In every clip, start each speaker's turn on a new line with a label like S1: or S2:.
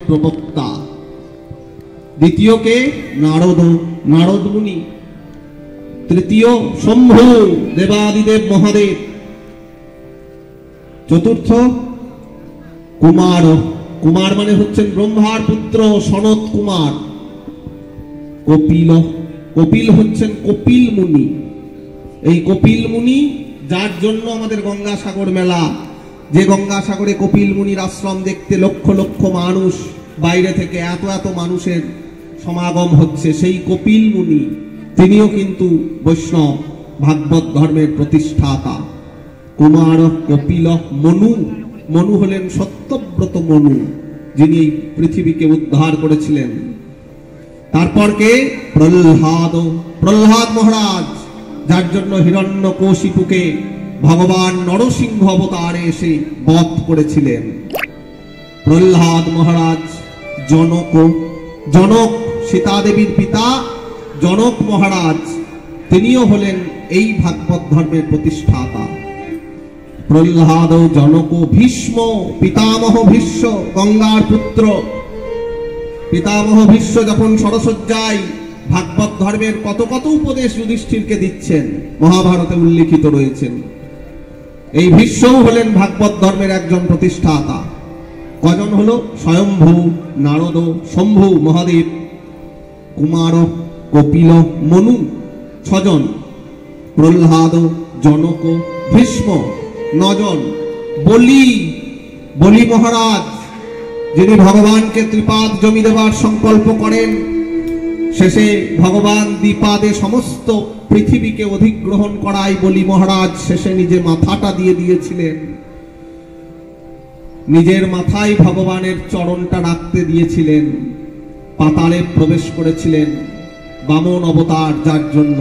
S1: প্রবক্তা। দ্বিতীয় কে? নারদ, নারদ মুনি। তৃতীয় শম্ভু, দেবাদিদেব মহাদেব। চতুর্থ কুমার, কুমার মানে হচ্ছেন ব্রহ্মার পুত্র সনত কুমার। কপিল, কপিল হচ্ছেন কপিল মুনি। এই কপিল মুনি যার জন্য আমাদের গঙ্গাসাগর মেলা, যে গঙ্গাসাগরে কপিল মুনির আশ্রম দেখতে লক্ষ লক্ষ মানুষ, বাইরে থেকে এত এত মানুষের সমাগম হচ্ছে, সেই কপিল মুনি তিনিও কিন্তু বৈষ্ণব ভাগবত ধর্মের প্রতিষ্ঠাতা। কুমার, কপিল, মনু। মনু হলেন সত্যব্রত মনু, যিনি এই পৃথিবীকে উদ্ধার করেছিলেন। তারপর কে? প্রহ্লাদ, প্রহ্লাদ মহারাজ, যার জন্য হিরণ্যকশিপুকে ভগবান নরসিংহ অবতারে এসে বধ করেছিলেন। প্রহ্লাদ মহারাজ। জনক, জনক সীতা দেবীর পিতা জনক মহারাজ, তিনিও হলেন এই ভাগবত ধর্মের প্রতিষ্ঠাতা। প্রহ্লাদ, জনক, ভীষ্ম, পিতামহ ভীষ্ম, গঙ্গার পুত্র। পিতামহ ভীষ্ম যখন ষড়শয্যায় ভাগবত ধর্মের কত কত উপদেশ যুধিষ্ঠিরকে দিচ্ছেন, মহাভারতে উল্লিখিত রয়েছেন। এই ভীষ্মও হলেন ভাগবত ধর্মের একজন প্রতিষ্ঠাতা। কজন হলো? স্বয়ম্ভু, নারদ, শম্ভু মহাদেব, কুমার, কপিল, মনু, ছজন। প্রহ্লাদ, জনক, ভীষ্ম, নজন। বলি, বলি মহারাজ, যিনি ভগবানকে ত্রিপাদ জমি দেবার সংকল্প করেন, শেষে ভগবান দ্বিপাদে সমস্ত পৃথিবীকে অধিগ্রহণ করায় বলি মহারাজ শেষে নিজে মাথাটা দিয়ে দিয়েছিলেন। নিজের মাথায় ভগবানের চরণটা রাখতে দিয়েছিলেন। পাতালে প্রবেশ করেছিলেন বামন অবতার, যার জন্য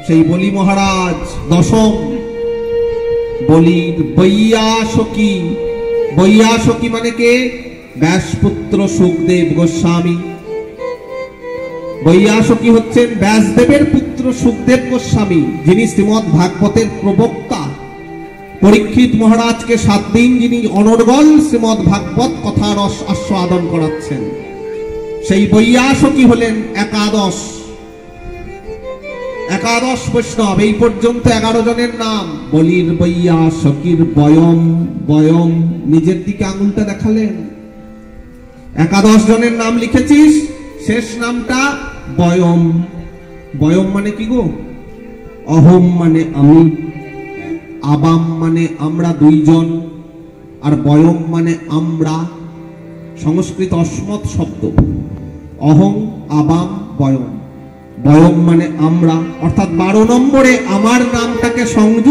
S1: সেই বলি মহারাজ দশম। বলির বৈয়াসকি, বৈয়াসকি মানে কে? ব্যাসপুত্র সুখদেব গোস্বামী। বৈয়াসকি হচ্ছেন ব্যাসদেবের পুত্র সুখদেব গোস্বামী, যিনি শ্রীমৎ ভাগবতের প্রবক্তা। পরীক্ষিত মহারাজকে 7 দিন যিনি অনর্গল শ্রীমৎ ভাগবত কথার আস্বাদন করাচ্ছেন, সেই বৈয়াসকি হলেন একাদশ। একাদশ বৈষ্ণব। এই পর্যন্ত 11 জনের নাম। বলির বৈয়াসকির বয়ম, বয়ম নিজের দিকে আঙুলটা দেখালেন। 11 জনের নাম লিখেছিস, শেষ নামটা বয়ম। বয়ম মানে কি গো? অহম মানে আমি, আবাম মানে আমরা দুইজন, আর বয়ম মানে আমরা। সংস্কৃত অস্মৎ শব্দ। অহং, আবাম, বয়ম। বয়ম মানে আমরা, অর্থাৎ 12 নম্বরে আমার নামটাকে সংযুক্ত